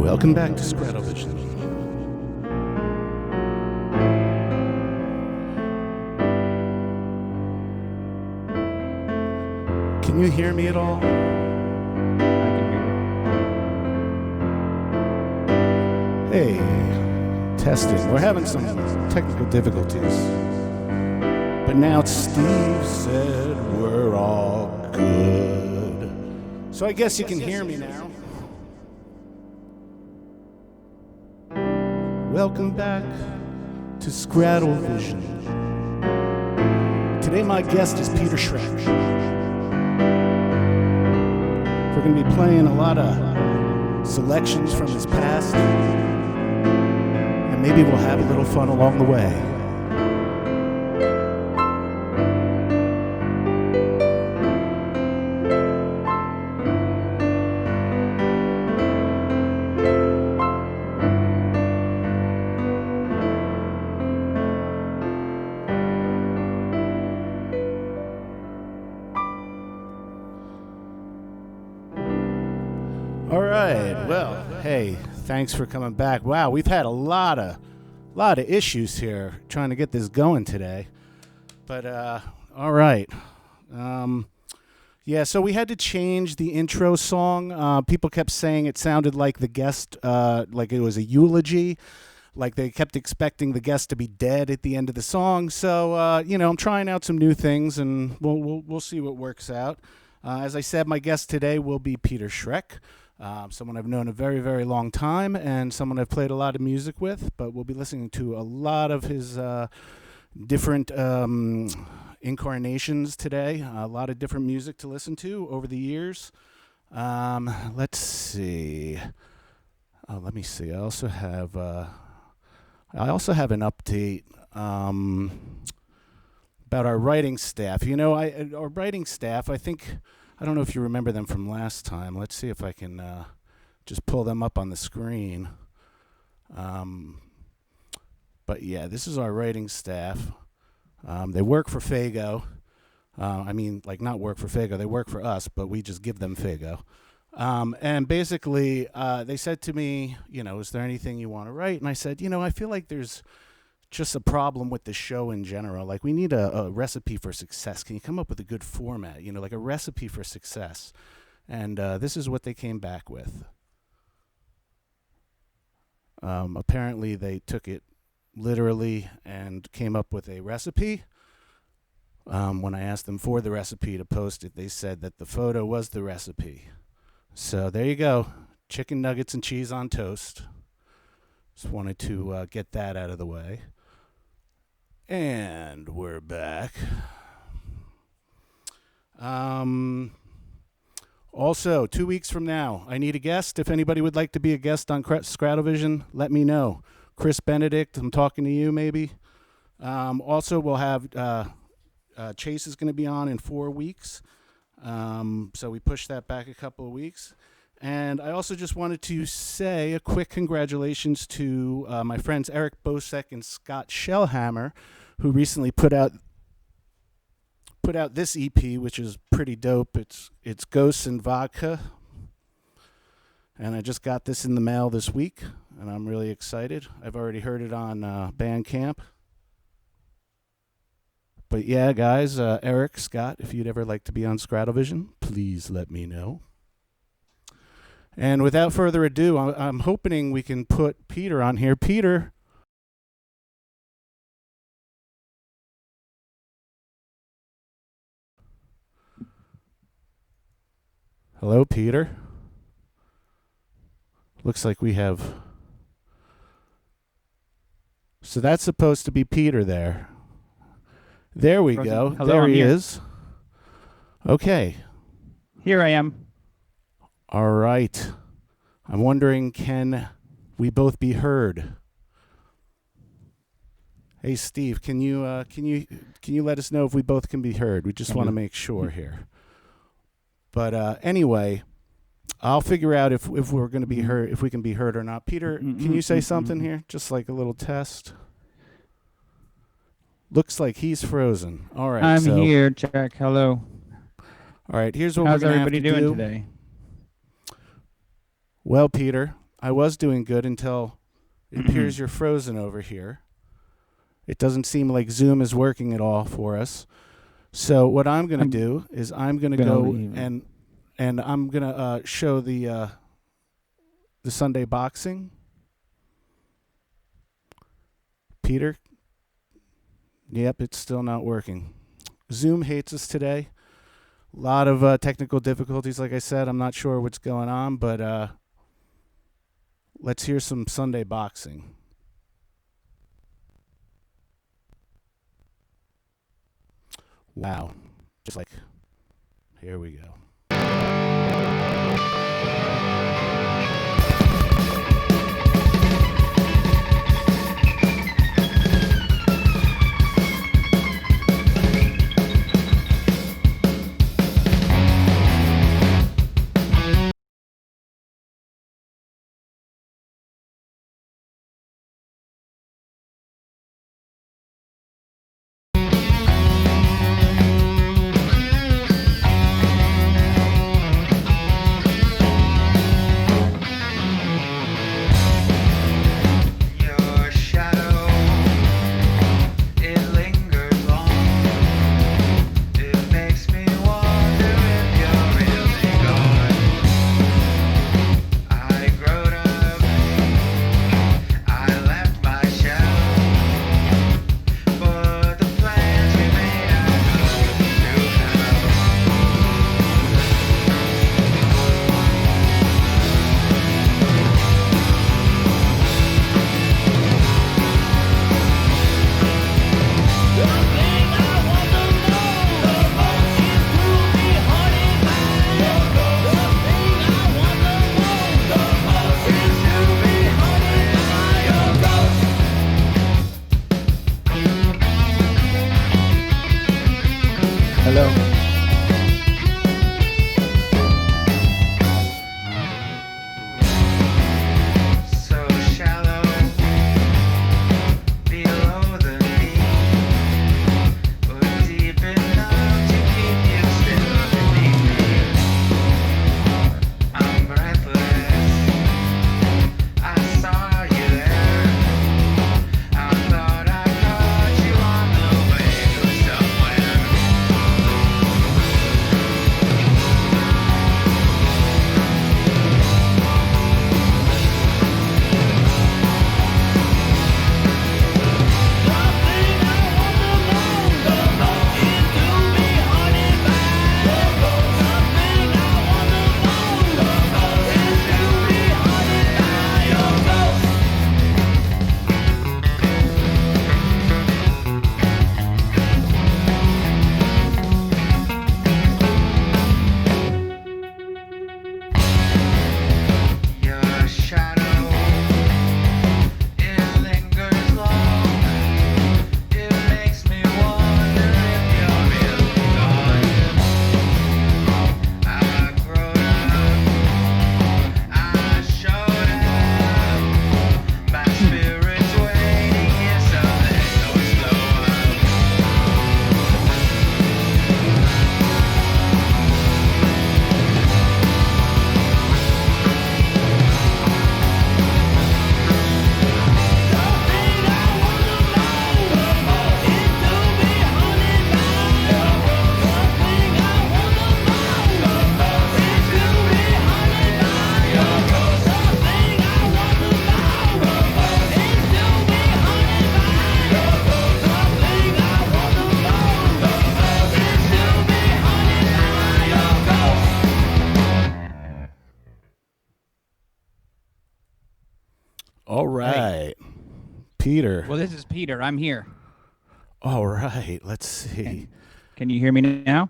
Welcome back to ScraddleVision. Can you hear me at all? I can hear you. Hey, testing. We're having some technical difficulties. But now Steve said we're all good. So I guess you can hear me now. Welcome back to ScraddleVision. Today my guest is Peter Schroeck. We're going to be playing a lot of selections from his past, and maybe we'll have a little fun along the way. All right. Well, hey, thanks for coming back. Wow, we've had a lot of issues here trying to get this going today. But all right. Yeah, so we had to change the intro song. People kept saying it sounded like the guest, like it was a eulogy, like they kept expecting the guest to be dead at the end of the song. So I'm trying out some new things, and we'll see what works out. As I said, my guest today will be Peter Schroeck. Someone I've known a very, very long time, and someone I've played a lot of music with, but we'll be listening to a lot of his different incarnations today, a lot of different music to listen to over the years. Let's see. Let me see. I also have an update about our writing staff. Our writing staff, I don't know if you remember them from last time. Let's see if I can just pull them up on the screen. But yeah, this is our writing staff. They work for Fago. Not work for Fago. They work for us, but we just give them Fago. And basically, they said to me, is there anything you want to write? And I said, I feel like there's just a problem with the show in general. Like, we need a recipe for success. Can you come up with a good format? Like a recipe for success. And this is what they came back with. Apparently, they took it literally and came up with a recipe. When I asked them for the recipe to post it, they said that the photo was the recipe. So there you go. Chicken nuggets and cheese on toast. Just wanted to get that out of the way. And we're back. Also, 2 weeks from now, I need a guest. If anybody would like to be a guest on ScraddleVision, let me know. Chris Benedict, I'm talking to you maybe. Also, we'll have Chase is going to be on in 4 weeks. So we pushed that back a couple of weeks. And I also just wanted to say a quick congratulations to my friends Eric Bosek and Scott Shellhammer, who recently put out this EP, which is pretty dope. It's Ghosts and Vodka. And I just got this in the mail this week, and I'm really excited. I've already heard it on Bandcamp. But yeah, guys, Eric, Scott, if you'd ever like to be on ScraddleVision, please let me know. And without further ado, I'm hoping we can put Peter on here. Peter. Hello, Peter. Looks like we have... So that's supposed to be Peter there. There we go. Hello, there he here. is. Okay. Here I am. All right. I'm wondering, can we both be heard? Hey, Steve, can you let us know if we both can be heard? We just want to make sure here. But anyway, I'll figure out if we're going to be heard, if we can be heard or not. Peter, can you say something here? Just like a little test. Looks like he's frozen. All right. I'm here, Jack. Hello. All right. Here's what How's we're going to have to everybody doing do today? Well, Peter, I was doing good until it appears you're frozen over here. It doesn't seem like Zoom is working at all for us. So what I'm going to do is I'm going to go and I'm going to show the Sunday boxing. Peter? Yep, it's still not working. Zoom hates us today. A lot of technical difficulties, like I said. I'm not sure what's going on, but let's hear some Sunday boxing. Wow. Just like, here we go. All right. Hey. Peter. Well, this is Peter. I'm here. All right. Let's see. Can you hear me now?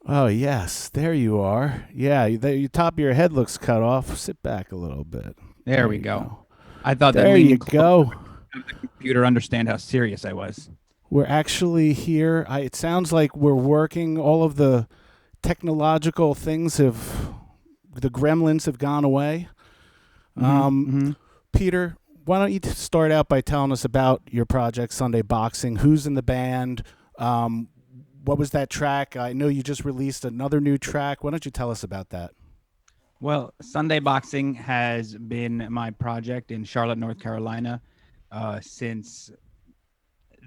Oh, yes. There you are. Yeah, the top of your head looks cut off. Sit back a little bit. There we go. I thought that there you go. The computer understand how serious I was. We're actually here. It sounds like we're working. All of the technological things the gremlins have gone away. Peter, why don't you start out by telling us about your project, Sunday Boxing? Who's in the band? What was that track? I know you just released another new track. Why don't you tell us about that? Well, Sunday Boxing has been my project in Charlotte, North Carolina, since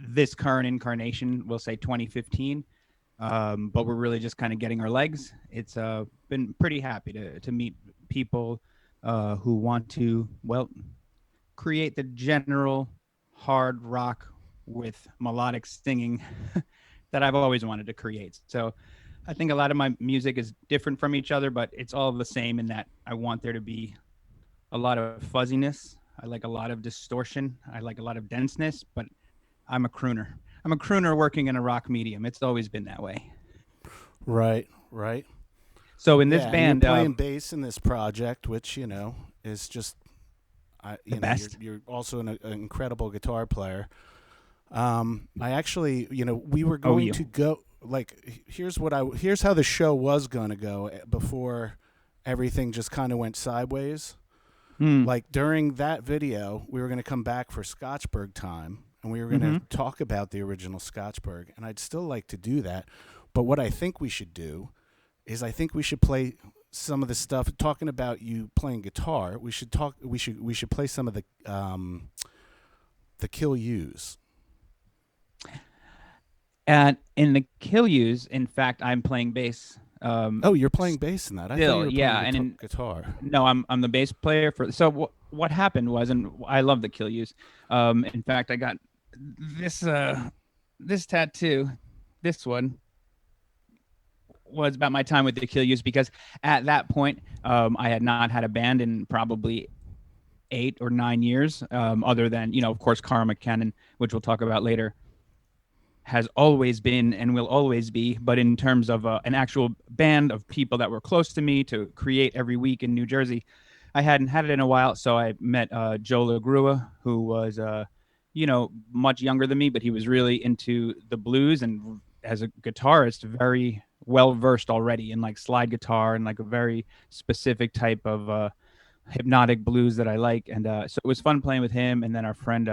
this current incarnation, we'll say 2015. But we're really just kind of getting our legs. It's been pretty happy to meet people who want to, well, create the general hard rock with melodic singing that I've always wanted to create. So I think a lot of my music is different from each other, but it's all the same in that I want there to be a lot of fuzziness. I like a lot of distortion. I like a lot of denseness, but I'm a crooner. I'm a crooner working in a rock medium. It's always been that way. Right, right. So in this Yeah, and you're band, playing bass in this project, which is just, the best. you're also an incredible guitar player. I actually, we were Oh, going you. to go like here's how the show was going to go before everything just kind of went sideways. Hmm. Like during that video, we were going to come back for Scotchburg time, and we were going to Mm-hmm. talk about the original Scotchburg, and I'd still like to do that. But what I think we should do is I think we should play some of the stuff talking about you playing guitar. We should talk. We should play some of the Kill Yous. And in the Kill Yous, in fact, I'm playing bass. Oh, you're playing bass in that. I thought you Still, were yeah, playing and in guitar. no, I'm the bass player for. So what happened was, and I love the Kill Yous. In fact, I got this this tattoo. This one was about my time with the Kill Yous because at that point, I had not had a band in probably 8 or 9 years, other than of course, Karma Canon, which we'll talk about later, has always been and will always be. But in terms of an actual band of people that were close to me to create every week in New Jersey, I hadn't had it in a while. So I met Joe LaGrua, who was, much younger than me, but he was really into the blues and as a guitarist, very well versed already in like slide guitar and like a very specific type of hypnotic blues that I like. And so it was fun playing with him. And then our friend,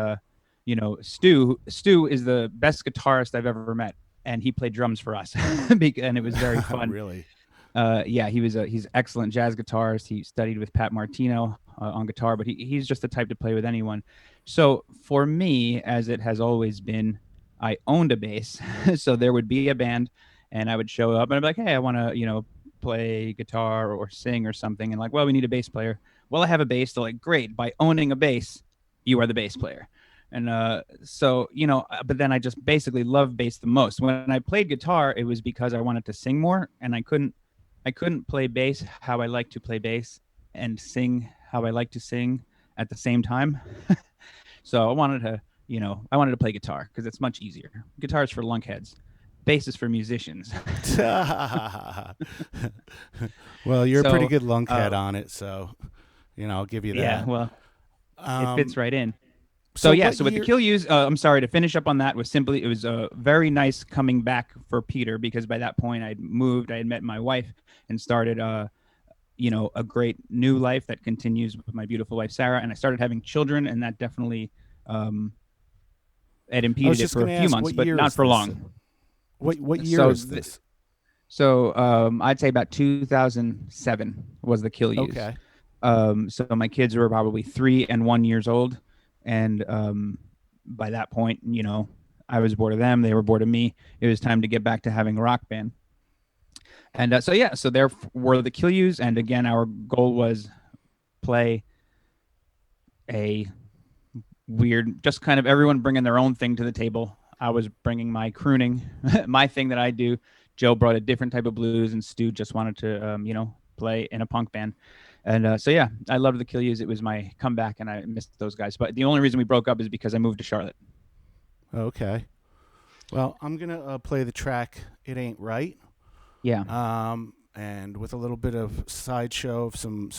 Stu. Stu is the best guitarist I've ever met, and he played drums for us, and it was very fun. Really? Yeah, he's excellent jazz guitarist. He studied with Pat Martino on guitar, but he's just the type to play with anyone. So for me, as it has always been, I owned a bass, so there would be a band, and I would show up and I'd be like, hey, I want to play guitar or sing or something, and like, well, we need a bass player. Well, I have a bass. They're like, great. By owning a bass, you are the bass player. And but then I just basically love bass the most. When I played guitar, it was because I wanted to sing more, and I couldn't play bass how I like to play bass and sing how I like to sing at the same time. So I wanted to play guitar because it's much easier. Guitar is for lunkheads. Bass is for musicians. Well, you're a pretty So good lunkhead on it, so I'll give you yeah, that. well, it fits Um, right in. So so yeah, what so with the year? Kill Use, I'm sorry to finish up on that. Was simply it was very nice coming back for Peter because by that point I'd moved, I had met my wife and started a great new life that continues with my beautiful wife Sarah, and I started having children, and that definitely um, it I was impeded it just for going a to few ask, months, what but year not is for this? long. What year So is this? I'd say about 2007 was the Kill Use. Okay. So my kids were probably 3 and 1 years old, and by that point, I was bored of them. They were bored of me. It was time to get back to having a rock band. And so yeah, so there were the Kill Yous, and again, our goal was play a weird, just kind of everyone bringing their own thing to the table. I was bringing my crooning, my thing that I do. Joe brought a different type of blues, and Stu just wanted to, play in a punk band. And so yeah, I loved the Kill Yous. It was my comeback, and I missed those guys. But the only reason we broke up is because I moved to Charlotte. Okay. Well, I'm gonna play the track "It Ain't Right," Yeah. and with a little bit of sideshow of some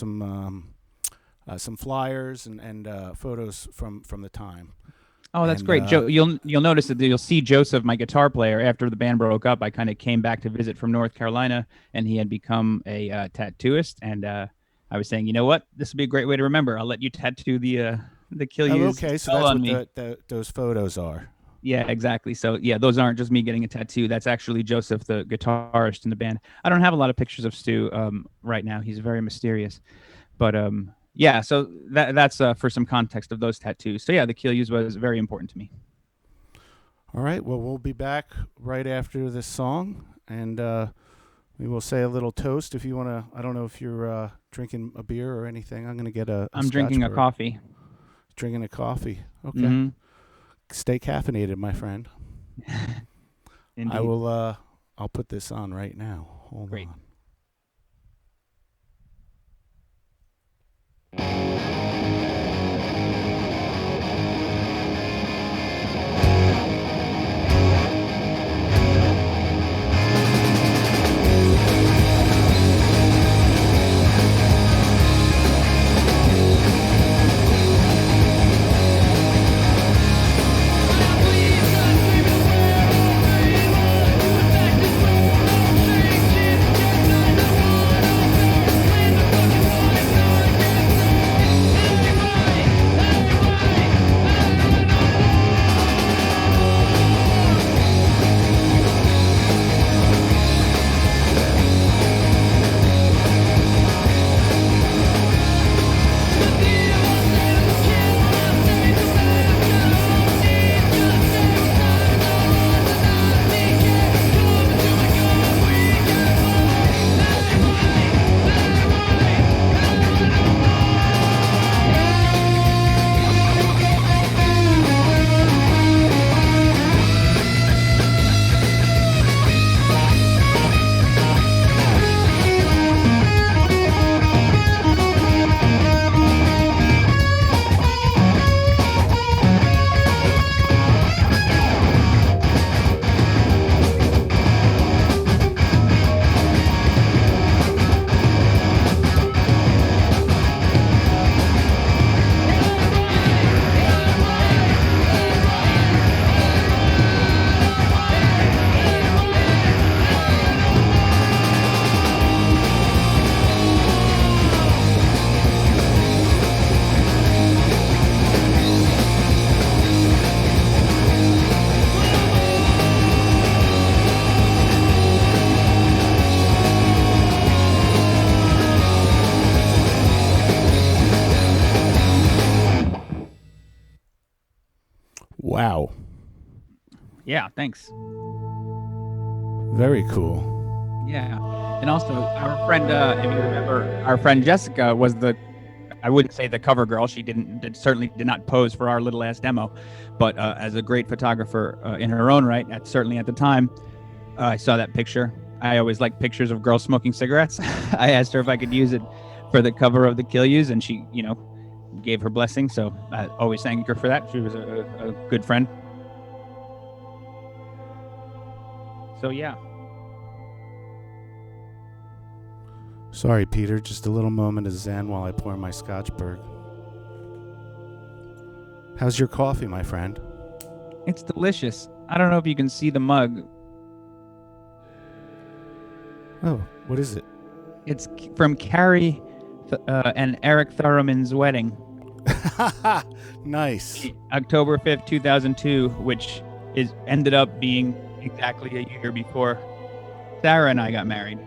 flyers and photos from the time. Oh, that's And great, Joe. You'll notice that you'll see Joseph, my guitar player. After the band broke up, I kind of came back to visit from North Carolina, and he had become a tattooist. And I was saying, you know what, this would be a great way to remember. I'll let you tattoo the Kill oh, Use okay. So spell that's on what me. those photos are. Yeah, exactly. So yeah, those aren't just me getting a tattoo. That's actually Joseph, the guitarist in the band. I don't have a lot of pictures of Stu right now. He's very mysterious. But yeah, so that's for some context of those tattoos. So yeah, the Kilius was very important to me. All right. Well, we'll be back right after this song, and we will say a little toast. If you want to, I don't know if you're drinking a beer or anything. I'm going to get a I'm drinking a Scotchberg. coffee. Drinking a coffee. Okay. Mm-hmm. Stay caffeinated, my friend. Indeed. I will. I'll put this on right now. Hold Great. on. Wow. Yeah, thanks. Very cool. Yeah, and also our friend, if you remember, our friend Jessica was the. I wouldn't say the cover girl. She certainly did not pose for our little ass demo, but as a great photographer in her own right, certainly at the time, I saw that picture. I always like pictures of girls smoking cigarettes. I asked her if I could use it for the cover of the Kilius, and she, gave her blessing. So I always thank her for that. She was a good friend. So yeah. Sorry, Peter. Just a little moment of zen while I pour my Scotchberg. How's your coffee, my friend? It's delicious. I don't know if you can see the mug. Oh, what is it? It's from Carrie and Eric Thurman's wedding. Nice. October 5th, 2002, which ended up being exactly a year before Sarah and I got married.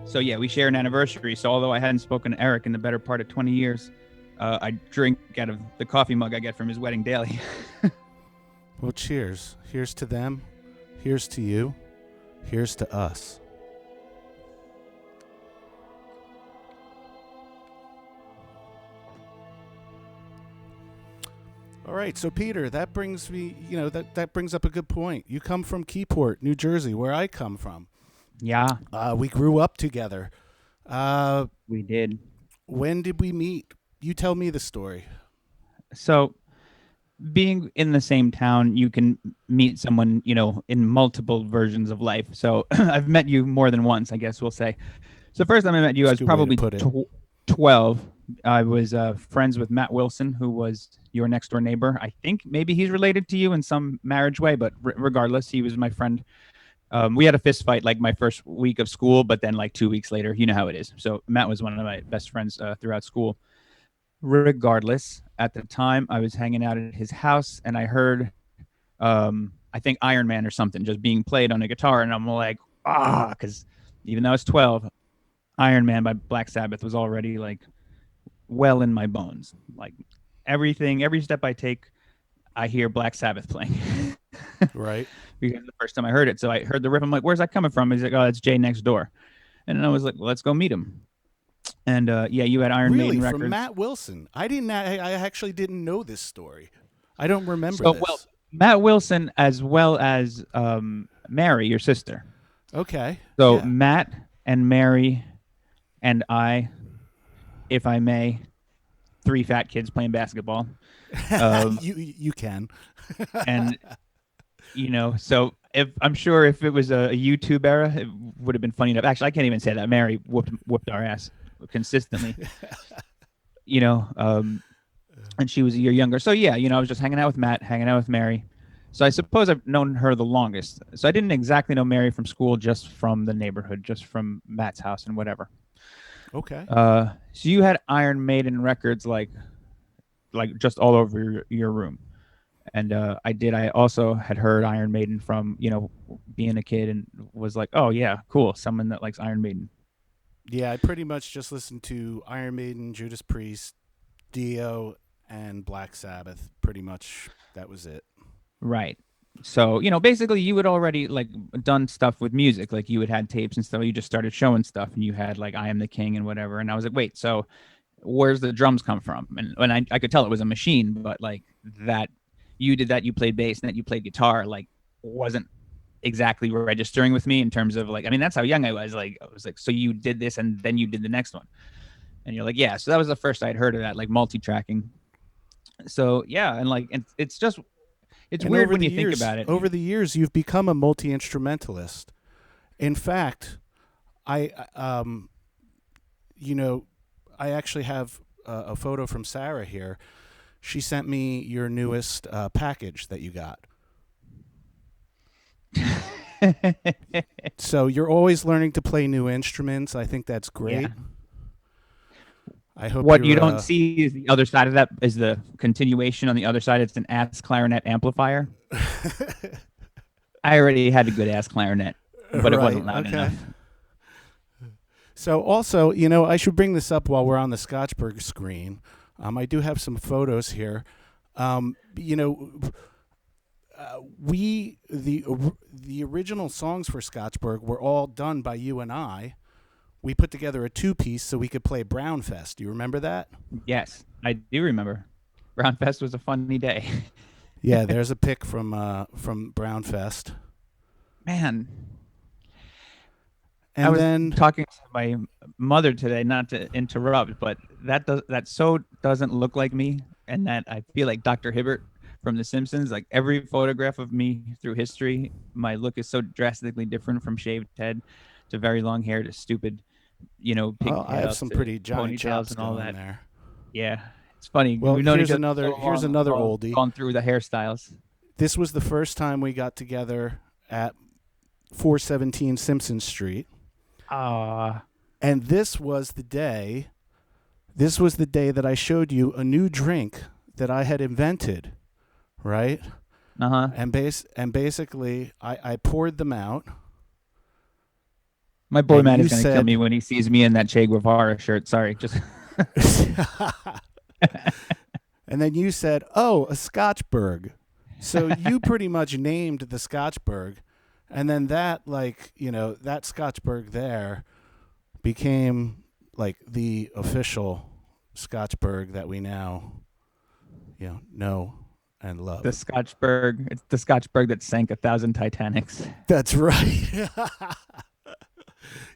So yeah, we share an anniversary. So although I hadn't spoken to Eric in the better part of 20 years, I drink out of the coffee mug I get from his wedding daily. Well, cheers. Here's to them. Here's to you. Here's to us. All right, so Peter, that brings me, that brings up a good point. You come from Keyport, New Jersey, where I come from. Yeah. We grew up together. We did. When did we meet? You tell me the story. So being in the same town, you can meet someone, in multiple versions of life. So I've met you more than once, I guess we'll say. So first time I met you, I was probably 12. I was friends with Matt Wilson, who was your next door neighbor. I think maybe he's related to you in some marriage way, but regardless, he was my friend. We had a fist fight like my first week of school, but then like 2 weeks later, you know how it is. So Matt was one of my best friends throughout school. Regardless, at the time I was hanging out at his house and I heard I think Iron Man or something, just being played on a guitar, and I'm like, because even though I was 12, Iron Man by Black Sabbath was already like well in my bones. Like everything, every step I take, I hear Black Sabbath playing. Right. Because the first time I heard it, so I heard the riff. I'm like, "Where's that coming from?" He's like, "Oh, it's Jay next door," and I was like, well, "Let's go meet him." And yeah, you had Iron Really, Maiden from records. Matt Wilson. I didn't. I actually didn't know this story. I don't remember So well, this. Matt Wilson as well as Mary, your sister. Okay. So Yeah. Matt and Mary and I, if I may, three fat kids playing basketball. You can. And so if I'm sure if it was a YouTube era, it would have been funny enough. Actually, I can't even say that. Mary whooped our ass consistently. you know, um, and she was a year younger. So yeah, I was just hanging out with Matt, hanging out with Mary. So I suppose I've known her the longest. So I didn't exactly know Mary from school, just from the neighborhood, just from Matt's house and whatever. Okay. So you had Iron Maiden records like just all over your room. And I did. I also had heard Iron Maiden from being a kid, and was like, oh yeah, cool, someone that likes Iron Maiden. Yeah, I pretty much just listened to Iron Maiden, Judas Priest, Dio, and Black Sabbath. Pretty much that was it. Right. So basically, you had already like done stuff with music. Like you had tapes and stuff. You just started showing stuff, and you had like I Am the King and whatever. And I was like, wait, so where's the drums come from? And I could tell it was a machine, but like that you did that, you played bass and that you played guitar, like wasn't exactly registering with me in terms of like, I mean, that's how young I was. Like, I was like, so you did this and then you did the next one. And you're like, yeah. So that was the first I'd heard of that, like multi-tracking. So yeah. And like, it's And weird when you think about it. over the years, you've become a multi instrumentalist. In fact, I, you know, I actually have a photo from Sarah here. She sent me your newest package that you got. So you're always learning to play new instruments. I think that's great. Yeah. I hope What you you're, don't see is the other side of that is the continuation on the other side. It's an ass clarinet amplifier. I already had a good ass clarinet, but it wasn't loud enough. So also, I should bring this up while we're on the Scotchberg screen. I do have some photos here. The original songs for Scotchberg were all done by you and I. We put together a two-piece so we could play Brownfest. Do you remember that? Yes, I do remember. Brownfest was a funny day. Yeah, there's a pic from Brownfest. Man. And I was then talking to my mother today, not to interrupt, but that doesn't look like me, and that I feel like Dr. Hibbert from The Simpsons. Like every photograph of me through history, my look is so drastically different, from shaved head to very long hair to stupid, pigtails. I have some pretty Johnny ponytails Chops and all going that. there. Yeah, it's funny. Well, We've known here's each other another so long, oldie. gone through the hairstyles. This was the first time we got together at 417 Simpson Street. And this was the day that I showed you a new drink that I had invented, right? Uh-huh. And basically I poured them out. My boy And Matt you is going to kill said- me when he sees me in that Che Guevara shirt. Sorry, just And then you said, "Oh, a Scotchberg." So you pretty much named the Scotchberg, and then that that Scotchberg there became like the official Scotchberg that we now know and love. the Scotchberg. It's the Scotchberg that sank 1,000 Titanics. That's right.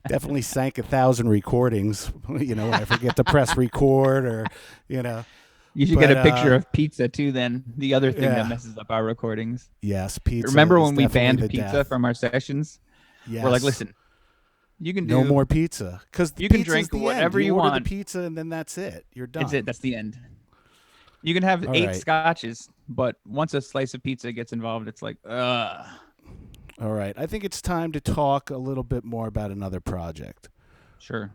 Definitely sank 1,000 recordings. When I forget to press record, or You should get a picture of pizza too. Then the other thing that messes up our recordings. Yes, pizza. Remember is when we definitely banned the pizza death. from our sessions? Yes. We're like, listen, you can do no more pizza, because you can drink whatever you order want. the pizza, and then that's it. You're done. That's it. That's the end. You can have All 8 right. scotches, but once a slice of pizza gets involved, it's like, ugh. All right. I think it's time to talk a little bit more about another project. Sure.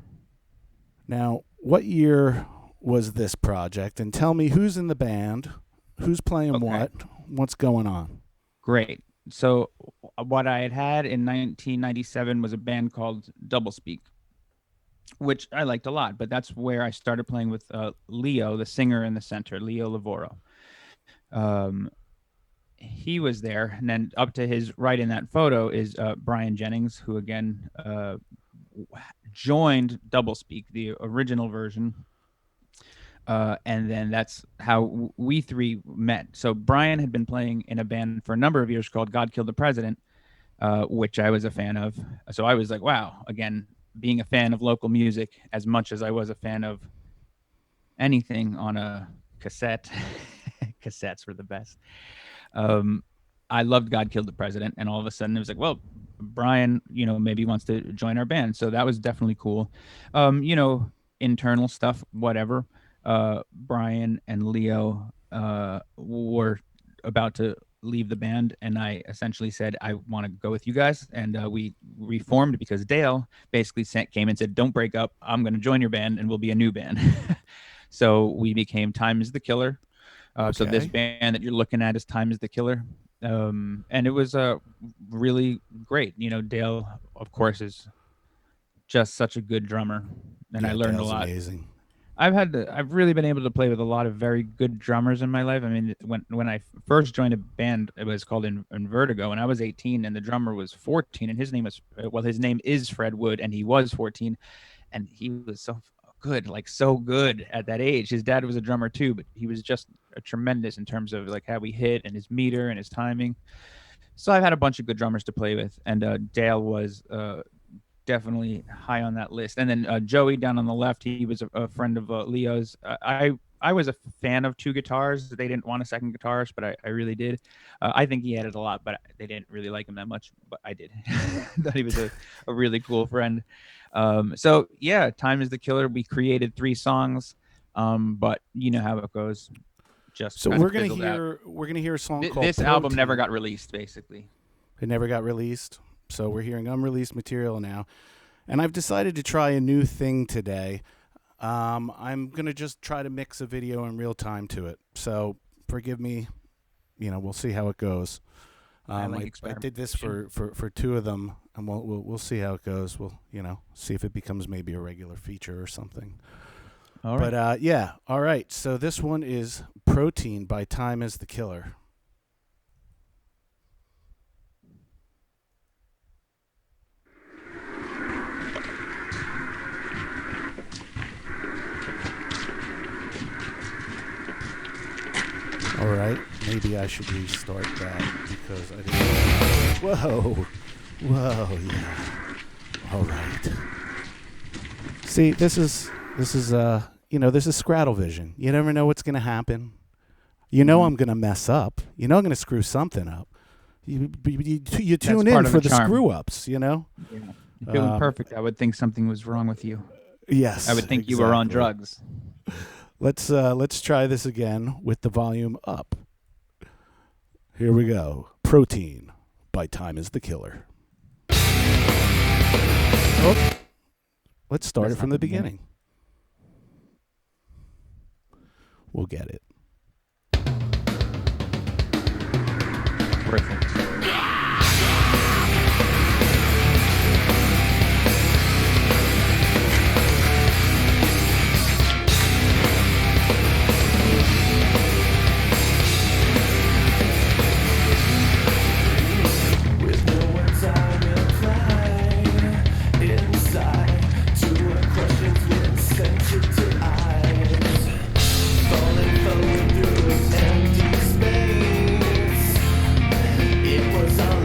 Now, what year was this project? And tell me who's in the band, who's playing Okay. what's going on. great. So what I had in 1997 was a band called Doublespeak, which I liked a lot. But that's where I started playing with Leo, the singer in the center, Leo Lavoro. Um, he was there, and then up to his right in that photo is Brian Jennings, who again joined Doublespeak, the original version. And then that's how we three met. So Brian had been playing in a band for a number of years called God Killed the President, which I was a fan of. So I was like, wow, again, being a fan of local music as much as I was a fan of anything on a cassette. Cassettes were the best. I loved God Killed the President, and all of a sudden it was like, well, Brian, maybe wants to join our band. So that was definitely cool. Internal stuff, whatever. Brian and Leo were about to leave the band, and I essentially said, I want to go with you guys. And we reformed because Dale basically came and said, don't break up. I'm going to join your band, and we'll be a new band. So we became Time is the Killer. So this band that you're looking at is Time is the Killer. And it was really great. Dale, of course, is just such a good drummer, and I learned Dale's a lot. Amazing. I've really been able to play with a lot of very good drummers in my life. I mean, when I first joined a band, it was called in Vertigo, and I was 18, and the drummer was 14, and his name is Fred Wood, and he was 14, and he was so good, like so good at that age. His dad was a drummer too, but he was just a tremendous in terms of like how he hit and his meter and his timing. So I've had a bunch of good drummers to play with, and Dale was definitely high on that list. And then Joey down on the left, he was a friend of Leo's. I was a fan of two guitars. They didn't want a second guitarist, but I really did. I think he added a lot, but they didn't really like him that much. But I did. Thought he was a really cool friend. So yeah, Time is the Killer. We created 3 songs, but you know how it goes. Just so we're gonna hear a song called this Protein. album never got released, basically. It never got released. So we're hearing unreleased material now. And I've decided to try a new thing today. I'm going to just try to mix a video in real time to it. So forgive me. We'll see how it goes. I did this for 2 of them, and we'll see how it goes. We'll, see if it becomes maybe a regular feature or something. All right. But yeah. All right. So this one is Protein by Time is the Killer. All right, maybe I should restart that because I didn't. Whoa, yeah. All right. See, this is ScraddleVision. You never know what's gonna happen. I'm gonna mess up. I'm gonna screw something up. You tune in for the screw ups. Yeah. You're feeling perfect. I would think something was wrong with you. Yes. I would think you were on drugs. Let's try this again with the volume up. Here we go. Protein by Time is the Killer. Oh. Let's start it from the beginning. We'll get it. Perfect. Falling through empty space. It was all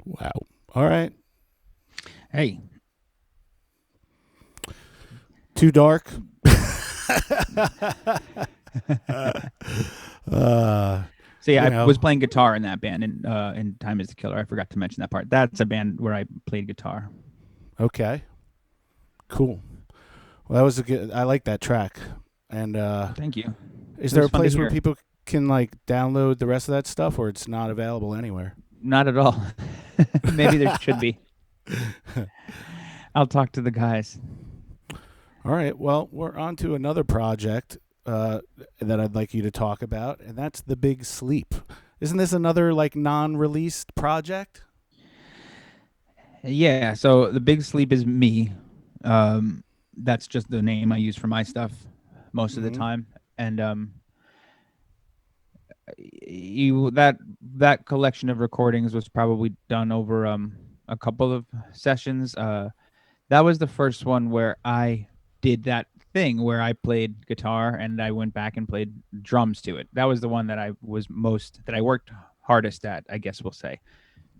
Wow. All right. Hey, Too dark. so yeah, you I know. was playing guitar in that band in Time Is the Killer. I forgot to mention that part. That's a band where I played guitar. Okay. Cool. Well, that was a good. I like that track. And Thank you. is It there was a fun to place where hear. people can like download the rest of that stuff, or it's not available anywhere? Not at all. Maybe there should be. I'll talk to the guys. All right. Well, we're on to another project that I'd like you to talk about, and that's The Big Sleep. Isn't this another like non-released project? Yeah. So the Big Sleep is me. That's just the name I use for my stuff most of the Mm-hmm. time, and that collection of recordings was probably done over a couple of sessions. That was the first one where I did that thing where I played guitar and I went back and played drums to it. That was the one that I worked hardest at, I guess we'll say.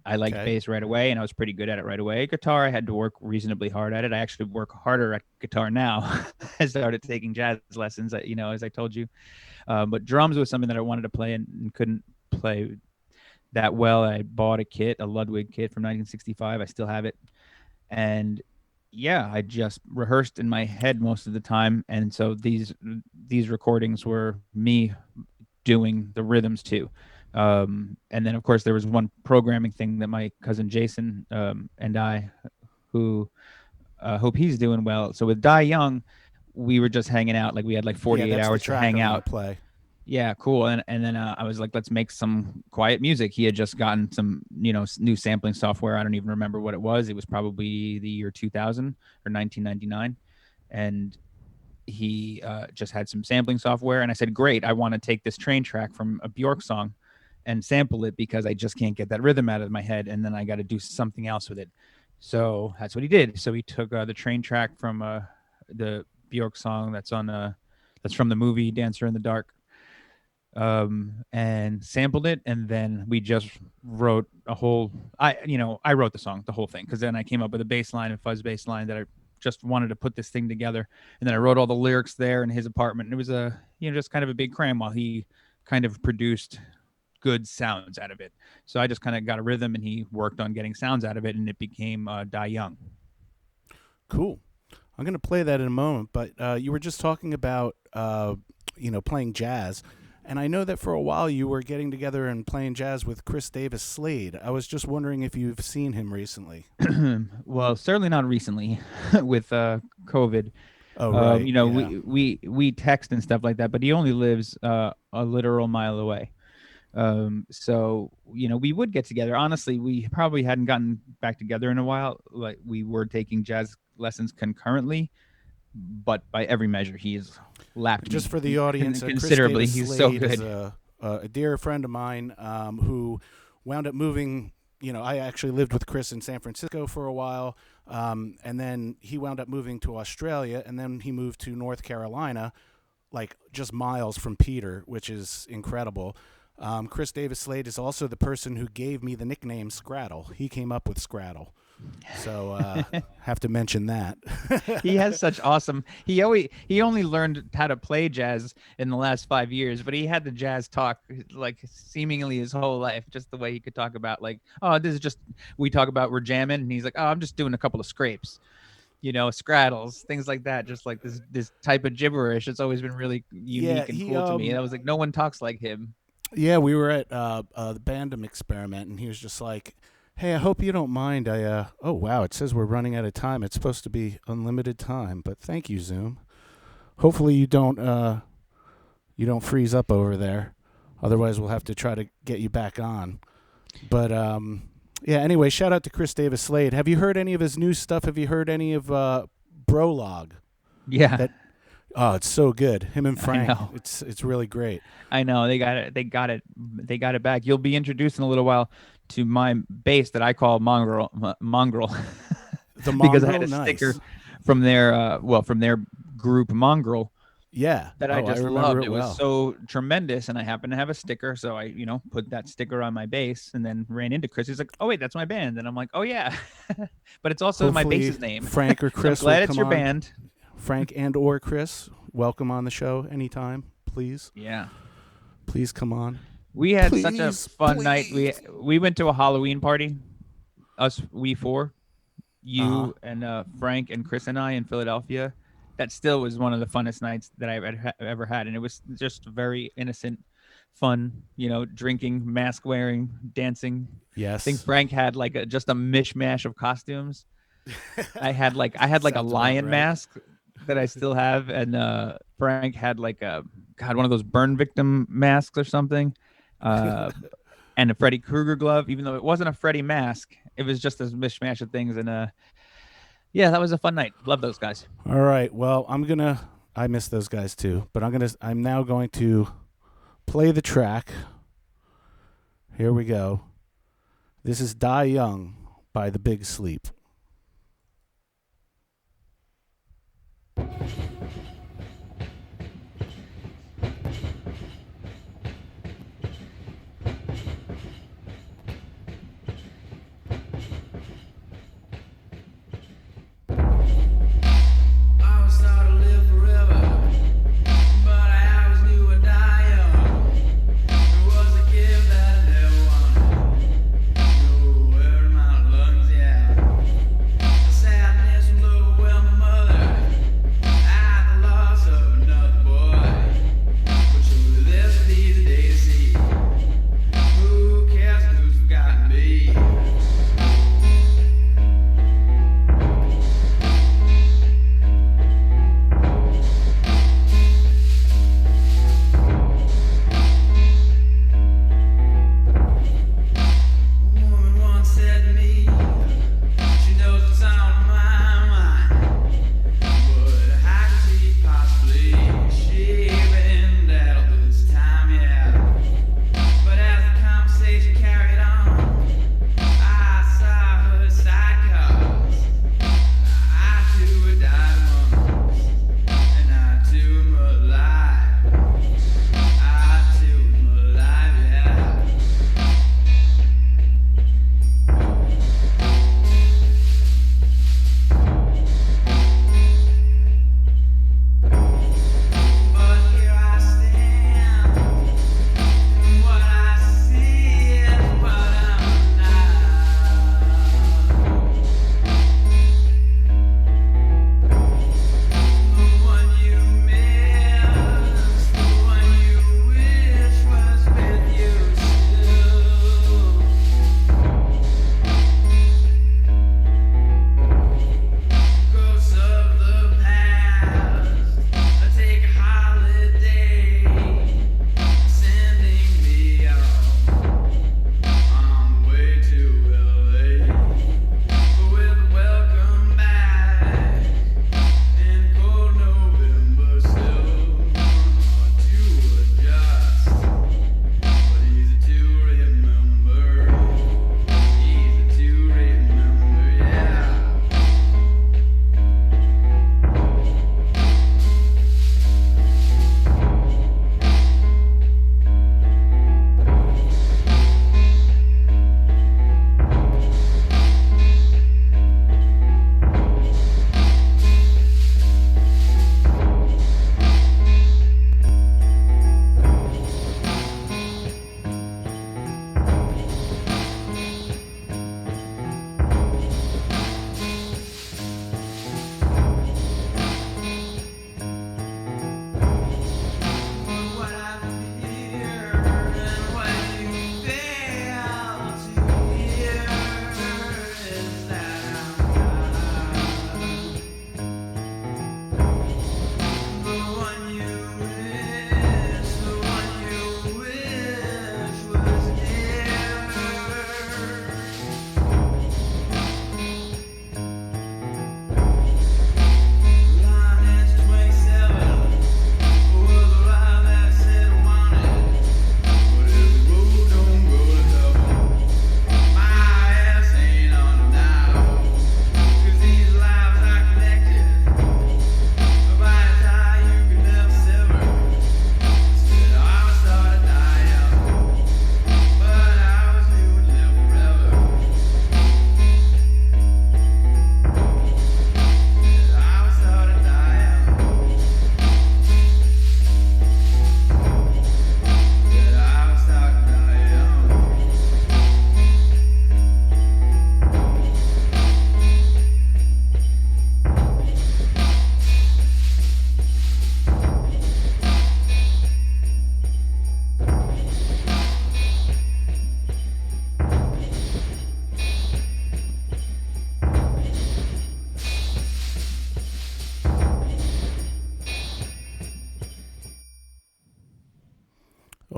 I liked Okay. bass right away and I was pretty good at it right away. Guitar, I had to work reasonably hard at it. I actually work harder at guitar now. I started taking jazz lessons, as I told you. But drums was something that I wanted to play and couldn't play that well. I bought a Ludwig kit from 1965. I still have it. And yeah, I just rehearsed in my head most of the time. And so these recordings were me doing the rhythms too. And then of course there was one programming thing that my cousin Jason and I, who hope he's doing well. So with Die Young, we were just hanging out. Like we had like Yeah, 48 that's the hours to track hang I'm gonna out. play. Yeah, cool. And then I was like, let's make some quiet music. He had just gotten some, new sampling software. I don't even remember what it was. It was probably the year 2000 or 1999, and he just had some sampling software. And I said, great, I want to take this train track from a Bjork song and sample it because I just can't get that rhythm out of my head, and then I got to do something else with it. So that's what he did. So he took the train track from the Bjork song that's from the movie Dancer in the Dark, and sampled it, and then we just wrote a whole. I wrote the song, the whole thing, because then I came up with a bass line and fuzz bass line that I just wanted to put this thing together, and then I wrote all the lyrics there in his apartment. And it was just kind of a big cram while he kind of produced good sounds out of it. So I just kind of got a rhythm, and he worked on getting sounds out of it, and it became Die Young. Cool. I'm gonna play that in a moment, but you were just talking about playing jazz. And I know that for a while you were getting together and playing jazz with Chris Davis Slade. I was just wondering if you've seen him recently. Well, certainly not recently with COVID. Oh, right. Yeah. We text and stuff like that, but he only lives a literal mile away. So we would get together. Honestly, we probably hadn't gotten back together in a while. Like we were taking jazz lessons concurrently, but by every measure, he's lapped Just me for the audience, Chris considerably. Davis He's so Slade is good. a dear friend of mine who wound up moving. I actually lived with Chris in San Francisco for a while, and then he wound up moving to Australia, and then he moved to North Carolina, like just miles from Peter, which is incredible. Chris Davis Slade is also the person who gave me the nickname Scraddle. He came up with Scraddle. So have to mention that. He has such awesome. He only learned how to play jazz in the last 5 years, but he had the jazz talk like seemingly his whole life. Just the way he could talk about like, oh, this is just we talk about we're jamming, and he's like, oh, I'm just doing a couple of scrapes, scraddles, things like that. Just like this type of gibberish. It's always been really Yeah, unique and he cool to me. And I was like, no one talks like him. yeah, we were at the Bandom experiment, and he was just like, "Hey, I hope you don't mind. Oh wow, it says we're running out of time. It's supposed to be unlimited time, but thank you, Zoom. Hopefully you don't freeze up over there. Otherwise, we'll have to try to get you back on. But yeah. Anyway, shout out to Chris Davis Slade. Have you heard any of his new stuff? Have you heard any of Brolog? Yeah. That it's so good. Him and I Frank. know. It's really great. I know they got it. They got it back. You'll be introduced in a little while to my bass that I call Mongrel, The because I had Mongrel, a sticker nice. from their group Mongrel, Yeah. that I just remember loved. it It well. was so tremendous, and I happened to have a sticker, so I, put that sticker on my bass, and then ran into Chris. He's like, "Oh wait, that's my band," and I'm like, "Oh yeah," but it's also my Hopefully bass's name. Frank or So I'm Chris will glad it's come your on. band. Frank and or Chris, welcome on the show anytime, please. Yeah. Please come on. We had such a Please, fun night. please. We went to a Halloween party. We four, Uh-huh. you and Frank and Chris and I in Philadelphia. That still was one of the funnest nights that I've ever had, and it was just very innocent, fun. Drinking, mask wearing, dancing. I think Yes. Frank had like just a mishmash of costumes. I had like a Sounds about lion right. mask that I still have, and Frank had like one of those burn victim masks or something, uh, and a Freddy Krueger glove. Even though it wasn't a Freddy mask, it was just this mishmash of things. And yeah, that was a fun night. Love those guys. All right. Well, I miss those guys too, but I'm now going to play the track. Here we go. This is Die Young by The Big Sleep. Lungs, yeah.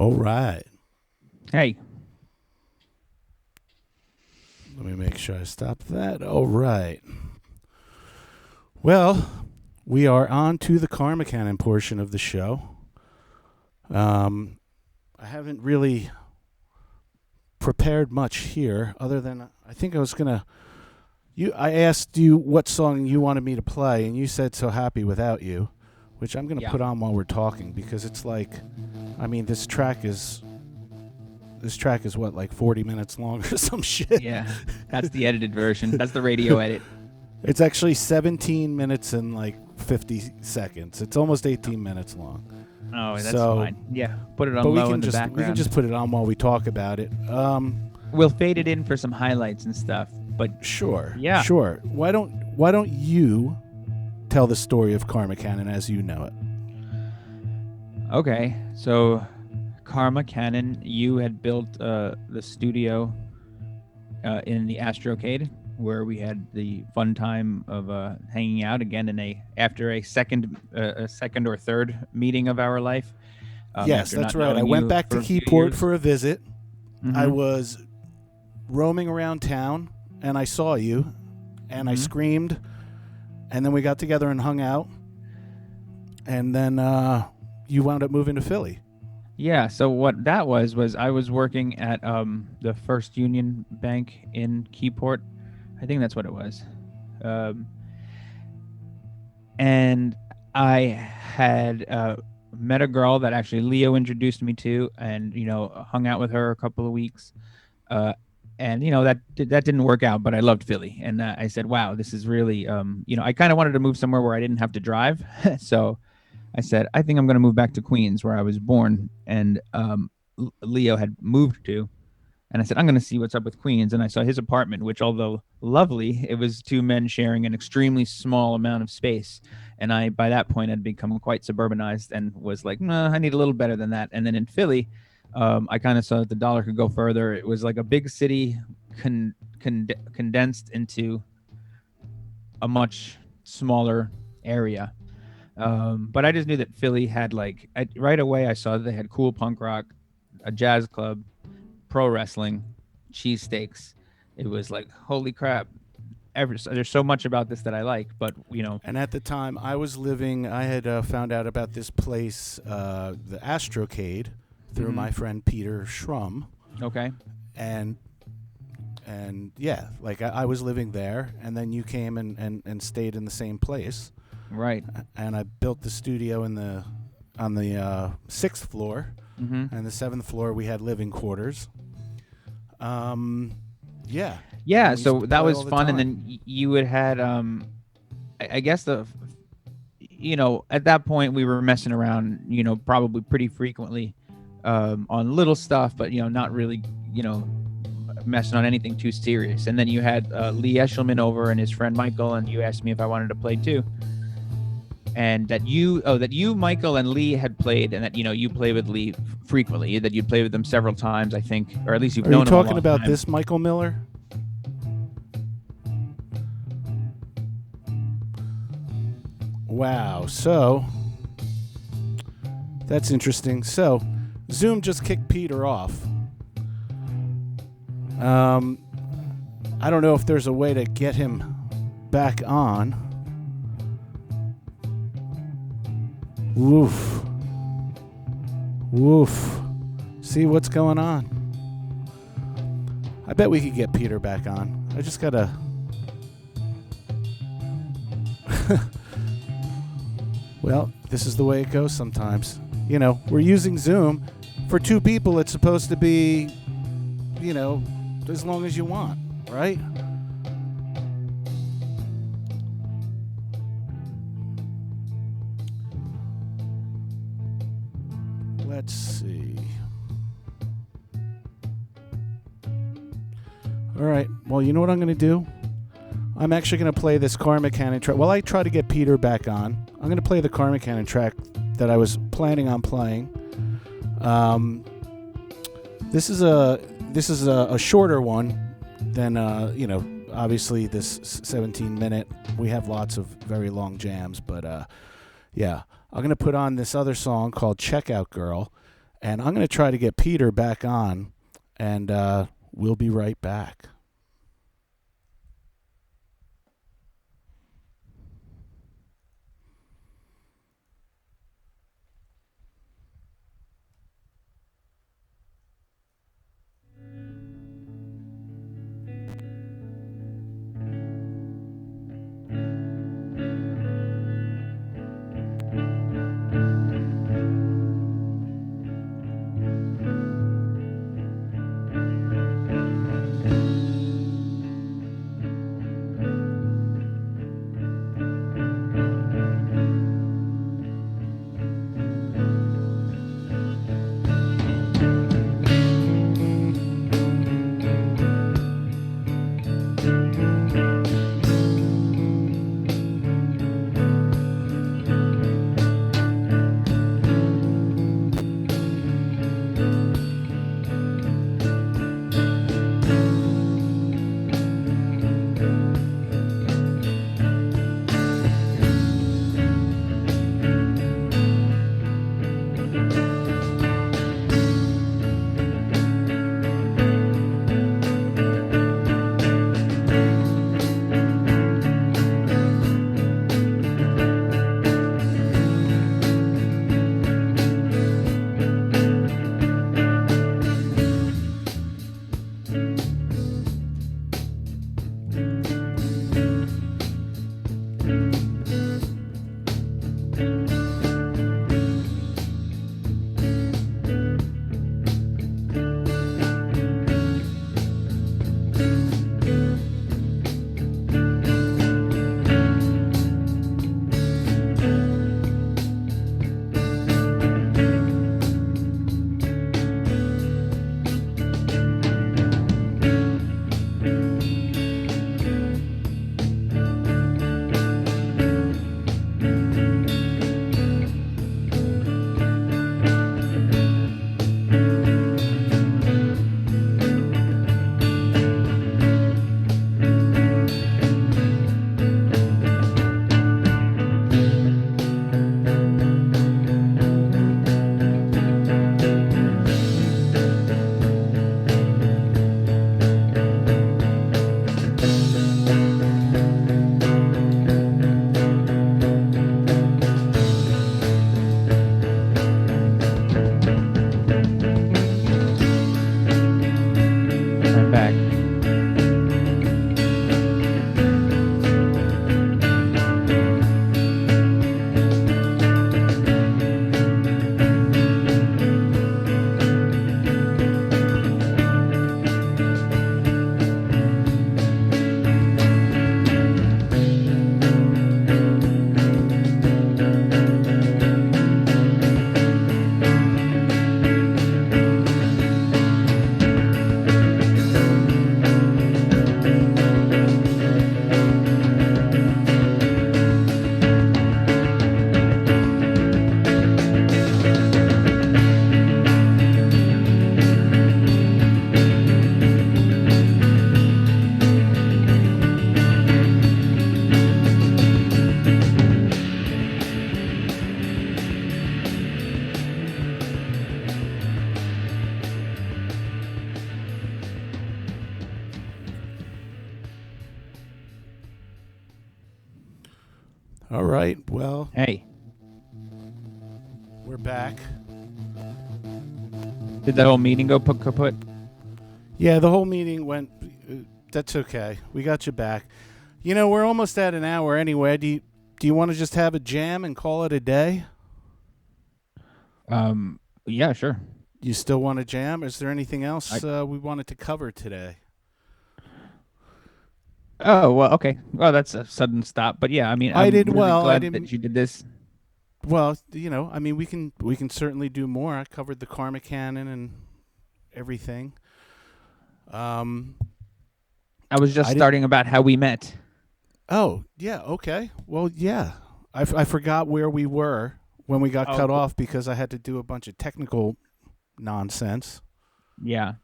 All right. Hey. Let me make sure I stop that. All right. Well, we are on to the Karma Canon portion of the show. I haven't really prepared much here, other than I think I was gonna. I asked you what song you wanted me to play, and you said "So Happy Without You," which I'm gonna put on while we're talking because it's like, I mean, this track is what, like 40 minutes long or some shit. Yeah, that's the edited version. That's the radio edit. It's actually 17 minutes and like 50 seconds. It's almost 18 minutes long. Oh, that's fine. Yeah, put it on low in the background. We can just put it on while we talk about it. We'll fade it in for some highlights and stuff. But sure. Yeah. Sure. Why don't you tell the story of Karma Canon as you know it? Okay, so Karma Canon, you had built the studio in the Astrocade, where we had the fun time of hanging out again after a second or third meeting of our life. Yes, that's right. I went back to Keyport for a visit. Mm-hmm. I was roaming around town, and I saw you, and I screamed, and then we got together and hung out, and then you wound up moving to Philly. Yeah, so what that was I was working at the First Union Bank in Keyport. I think that's what it was. And I had met a girl that actually Leo introduced me to, and, hung out with her a couple of weeks. And, that didn't work out, but I loved Philly. And I said, wow, this is really, I kind of wanted to move somewhere where I didn't have to drive. So I said, I think I'm going to move back to Queens, where I was born. And Leo had moved to. And I said, I'm going to see what's up with Queens. And I saw his apartment, which, although lovely, it was two men sharing an extremely small amount of space. And I, by that point, had become quite suburbanized and was like, no, I need a little better than that. And then in Philly, I kind of saw that the dollar could go further. It was like a big city condensed into a much smaller area. But I just knew that Philly had right away I saw that they had cool punk rock, a jazz club, pro wrestling, cheesesteaks. It was like, holy crap. There's so much about this that I like, but And at the time I had found out about this place, the Astrocade, through my friend Peter Schrum. Okay. And yeah, like I was living there, and then you came and stayed in the same place. Right. And I built the studio on the 6th floor, and the 7th floor we had living quarters. Yeah. Yeah, so that was fun, and then you had I guess at that point we were messing around, probably pretty frequently on little stuff, but not really, messing on anything too serious. And then you had Lee Eshelman over and his friend Michael, and you asked me if I wanted to play too. And that you, Michael, and Lee had played, and that you play with Lee frequently. That you'd played with him several times, I think, or at least you've known him. Are you talking about this Michael Miller? Wow. So that's interesting. So Zoom just kicked Peter off. I don't know if there's a way to get him back on. Woof. Woof. See what's going on. I bet we could get Peter back on. I just gotta... Well, this is the way it goes sometimes. We're using Zoom. For two people, it's supposed to be, as long as you want, right? Let's see. All right. Well, you know what I'm going to do? I'm actually going to play this Karma Canon track. While I try to get Peter back on, I'm going to play the Karma Canon track that I was planning on playing. This is a shorter one than obviously this 17-minute. We have lots of very long jams, but yeah, I'm going to put on this other song called Checkout Girl. And I'm going to try to get Peter back on, and we'll be right back. All right. Well, Hey, we're back. did that whole meeting go kaput? Yeah, the whole meeting went. That's okay. We got you back. You know, we're almost at an hour anyway. Do you want to just have a jam and call it a day? Yeah, sure. You still want to jam? Is there anything else we wanted to cover today? Oh, well, okay. Well, that's a sudden stop, but yeah, I mean, I'm really glad that you did this. Well, you know, I mean, we can certainly do more. I covered the Karma Canon and everything. I was just starting about how we met. Oh, yeah, okay. Well, yeah. I forgot where we were when we got cut off because I had to do a bunch of technical nonsense. Yeah.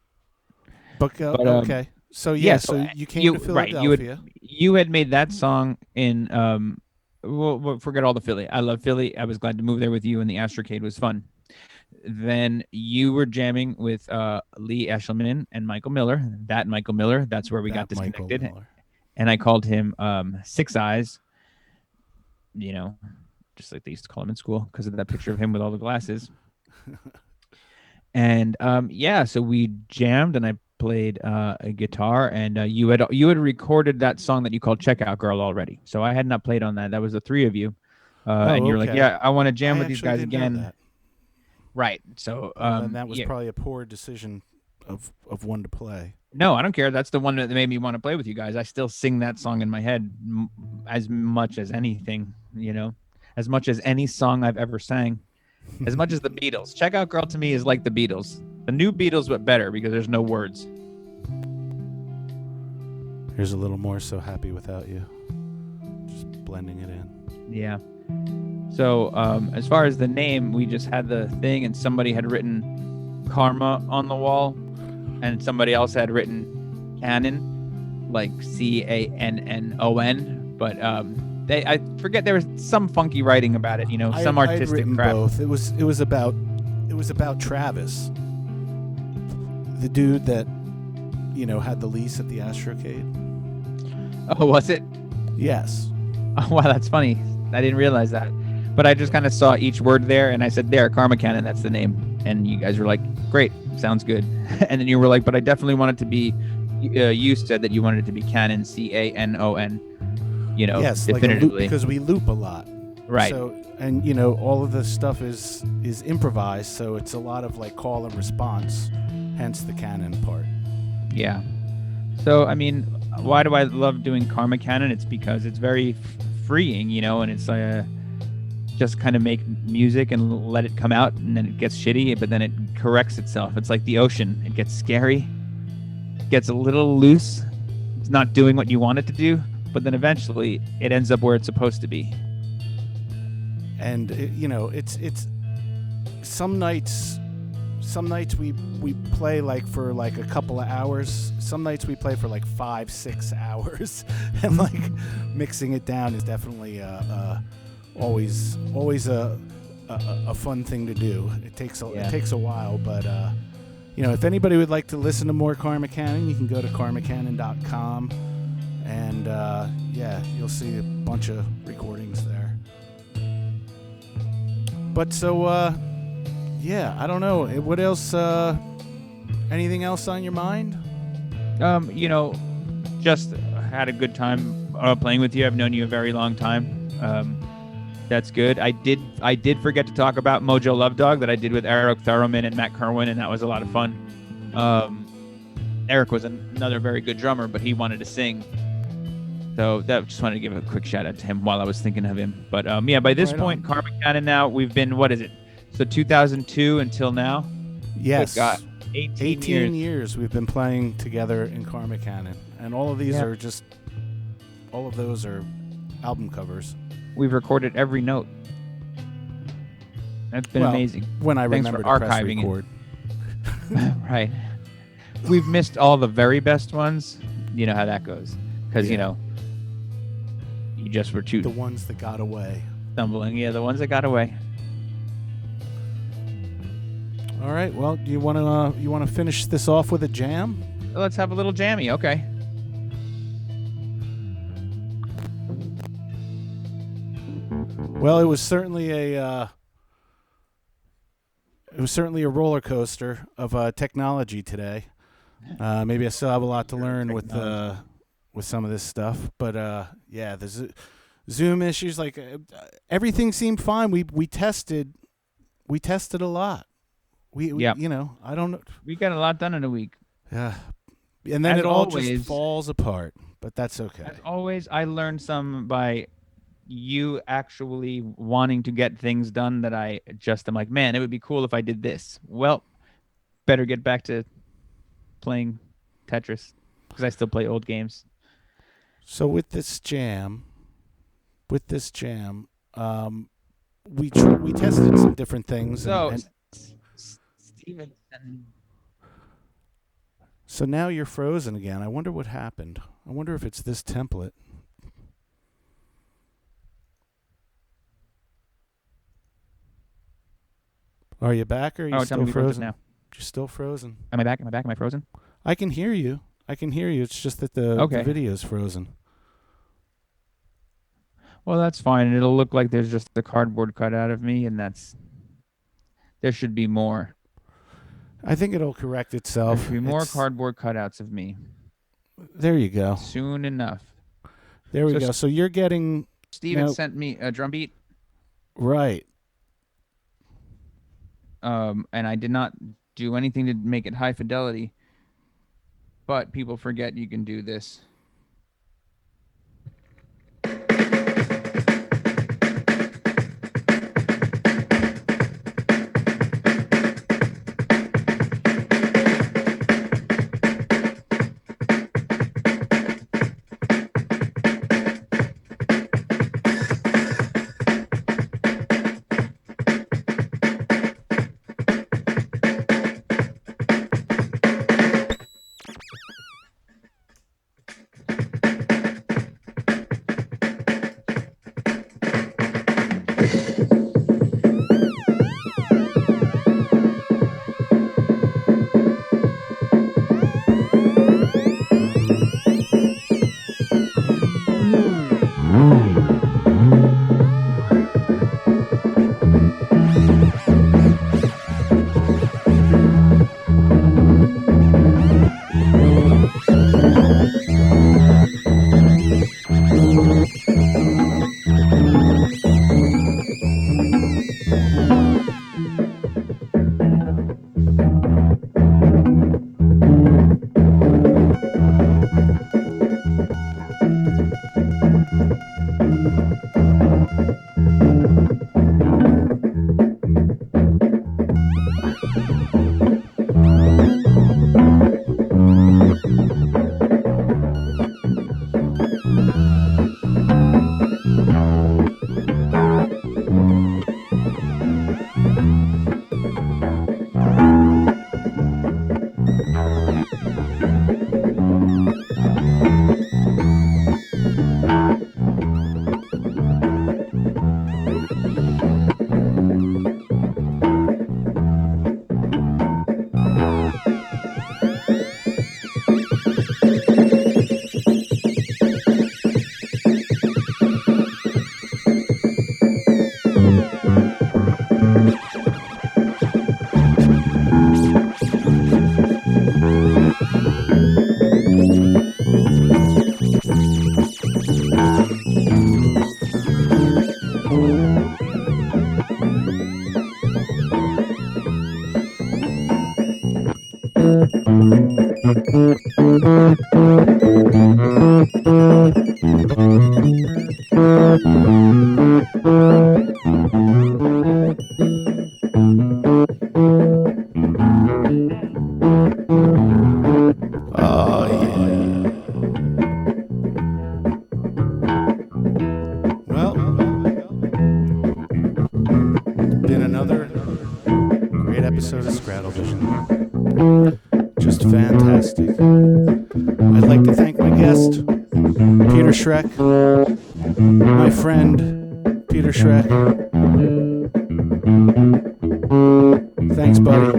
But okay. So so you came to Philadelphia. Right, you had made that song in we'll forget all the Philly. I love Philly. I was glad to move there with you, and the Astrocade was fun. Then you were jamming with Lee Eshelman and Michael Miller. That Michael Miller, that's where we got That Michael disconnected. Miller. And I called him Six Eyes, just like they used to call him in school because of that picture of him with all the glasses. And so we jammed, and I played a guitar, and you had recorded that song that you called "Checkout Girl" already. So I had not played on that. That was the three of you, and you're like, okay. "Yeah, I want to jam I with these actually guys didn't know again." that. Right. So Then that was yeah. probably a poor decision of one to play. No, I don't care. That's the one that made me want to play with you guys. I still sing that song in my head as much as anything, as much as any song I've ever sang, as much as the Beatles. Checkout Girl to me is like the Beatles. The new Beatles, but better because there's no words. Here's a little more So Happy Without You. Just blending it in. Yeah. So as far as the name, we just had the thing, and somebody had written Karma on the wall, and somebody else had written Canon, like Cannon, but I forget, there was some funky writing about it, some artistic I'd written crap. both. It was about Travis, the dude that had the lease at the Astrocade. Oh, was it? Yes. Oh, wow, that's funny. I didn't realize that. But I just kind of saw each word there, and I said, there, Karma Canon, that's the name. And you guys were like, great, sounds good. And then you were like, but I definitely want it to be, you said that you wanted it to be Canon, Canon, yes, definitively. Like because we loop a lot. Right. So, and all of this stuff is improvised, so it's a lot of like call and response, hence the Canon part. Yeah. So, I mean, why do I love doing Karma Canon? It's because it's very freeing, and it's just kind of make music and let it come out, and then it gets shitty, but then it corrects itself. It's like the ocean. It gets scary, gets a little loose. It's not doing what you want it to do, but then eventually it ends up where it's supposed to be. And it's some nights we play like for like a couple of hours. Some nights we play for like 5-6 hours, and like mixing it down is definitely always a fun thing to do. It takes a while, but if anybody would like to listen to more Karma Canon, you can go to karmacanon.com, and you'll see a bunch of recordings there. But so I don't know. What else? Anything else on your mind? Just had a good time playing with you. I've known you a very long time. That's good. I did forget to talk about Mojo Love Dog that I did with Eric Thurman and Matt Kerwin, and that was a lot of fun. Eric was another very good drummer, but he wanted to sing. So just wanted to give a quick shout out to him while I was thinking of him. But by this point, Karma Canon now, we've been, what is it? So 2002 until now? Yes. We've got 18 years we've been playing together in Karma Canon. And all of these are all of those are album covers. We've recorded every note. That's been amazing. When I Thanks remember for to press archiving record. Right. We've missed all the very best ones. You know how that goes. Because, you just were the ones that got away. Stumbling. Yeah, the ones that got away. All right. Well, do you want to finish this off with a jam? Let's have a little jammy. Okay. Well, it was certainly a roller coaster of technology today. Maybe I still have a lot to learn with some of this stuff, but the Zoom issues, like everything seemed fine. We tested a lot. We I don't know. We got a lot done in a week. Yeah, and then it all just falls apart. But that's okay. As always, I learned some by you actually wanting to get things done that I just am like, man, it would be cool if I did this. Well, better get back to playing Tetris because I still play old games. So with this jam, we tested some different things. So, so now you're frozen again. I wonder what happened. I wonder if it's this template. Are you back or are you tell still me we frozen frozen? now. You're still frozen. Am I back? Am I frozen? I can hear you. It's just that the video's frozen. Well, that's fine. It'll look like there's just the cardboard cut out of me, and there should be more. I think it'll correct itself. There should be more cardboard cutouts of me. There you go. Soon enough. There we go. So you're getting... Steven sent me a drum beat. Right. And I did not do anything to make it high fidelity. But people forget you can do this. Been another great episode of ScraddleVision. Just fantastic. I'd like to thank my guest, Peter Schroeck, my friend, Peter Schroeck. Thanks, buddy.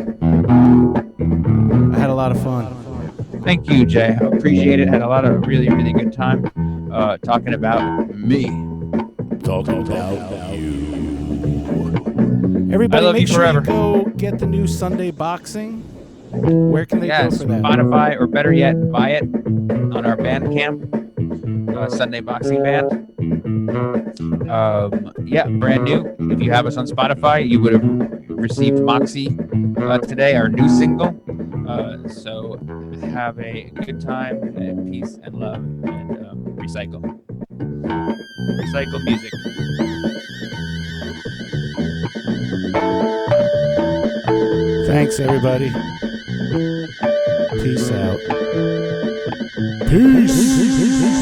I had a lot of fun. Thank you, Jay. I appreciate it. Had a lot of really, really good time talking about me. Talking about you. Everybody, I love make you sure forever. you go get the new Sunday Boxing. Where can they go for that? Spotify, or better yet, buy it on our Bandcamp, Sunday Boxing Band. Brand new. If you have us on Spotify, you would have received Moxie today, our new single. So have a good time, and peace and love, and recycle. Recycle music. Thanks, everybody. Peace out. Peace.